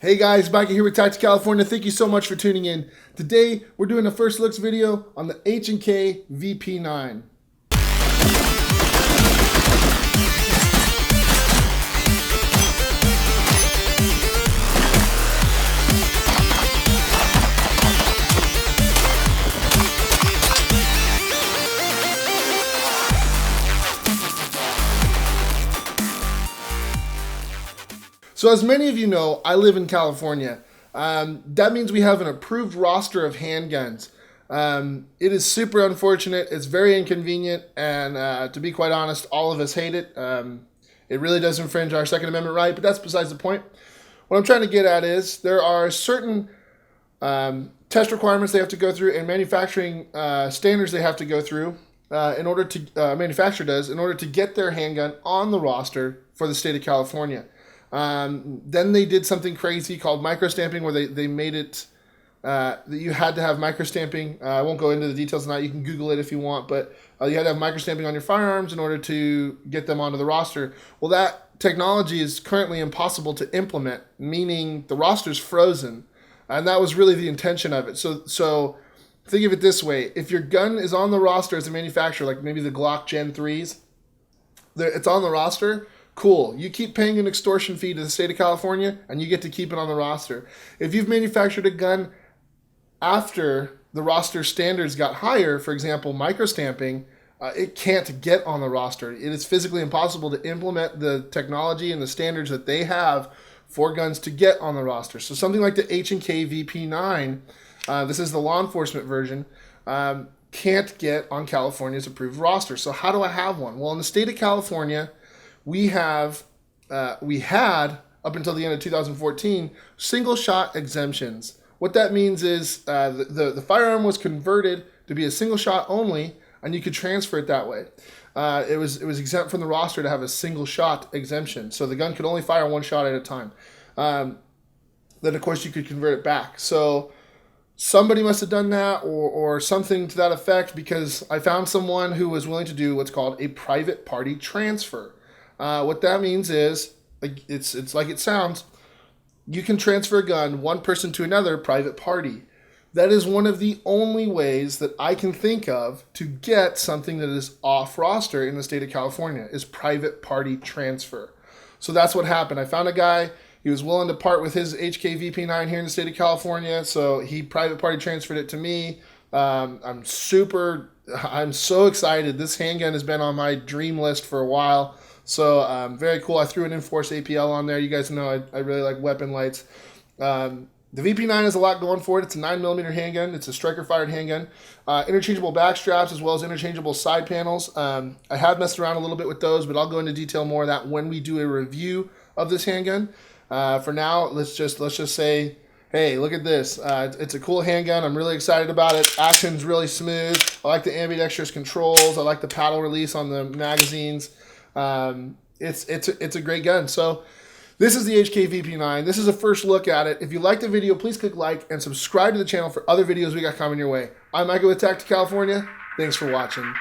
Hey guys, Mikey here with TactiCalifornia. Thank you so much for tuning in. Today, we're doing a first looks video on the HK VP9. So as many of you know, I live in California. That means we have an approved roster of handguns. It is super unfortunate. It's very inconvenient. And to be quite honest, all of us hate it. It really does infringe our Second Amendment right, but that's besides the point. What I'm trying to get at is there are certain test requirements they have to go through and manufacturing standards they have to go through in order to, manufacturer does, in order to get their handgun on the roster for the state of California. Then they did something crazy called microstamping where they made it that you had to have microstamping. I won't go into the details tonight. You can Google it if you want, but you had to have microstamping on your firearms in order to get them onto the roster. Well, that technology is currently impossible to implement, meaning the roster's frozen. And that was really the intention of it. So think of it this way. If your gun is on the roster as a manufacturer, like maybe the Glock Gen 3s, it's on the roster. Cool. You keep paying an extortion fee to the state of California, and you get to keep it on the roster. If you've manufactured a gun after the roster standards got higher, for example, microstamping, it can't get on the roster. It is physically impossible to implement the technology and the standards that they have for guns to get on the roster. So something like the HK VP9, this is the law enforcement version, can't get on California's approved roster. So how do I have one? Well, in the state of California, we had, up until the end of 2014, single shot exemptions. What that means is the firearm was converted to be a single shot only, and you could transfer it that way. It was exempt from the roster to have a single shot exemption. So the gun could only fire one shot at a time. Then, of course, you could convert it back. So somebody must have done that or something to that effect, because I found someone who was willing to do what's called a private party transfer. What that means is, it's like it sounds, you can transfer a gun one person to another private party. That is one of the only ways that I can think of to get something that is off roster in the state of California, is private party transfer. So that's what happened. I found a guy, he was willing to part with his HK VP9 here in the state of California, so he private party transferred it to me. I'm so excited. This handgun has been on my dream list for a while. So very cool. I threw an Enforce APL on there. You guys know I really like weapon lights. The VP9 has a lot going for it. It's a 9mm handgun. It's a striker-fired handgun. Interchangeable back straps as well as interchangeable side panels. I have messed around a little bit with those, but I'll go into detail more of that when we do a review of this handgun. For now, let's just say, hey, look at this. It's a cool handgun. I'm really excited about it. Action's really smooth. I like the ambidextrous controls. I like the paddle release on the magazines. It's a great gun. So this is the HK VP9. This is a first look at it. If you liked the video, please click like and subscribe to the channel for other videos we got coming your way. I'm Michael with TactiCalifornia. Thanks for watching.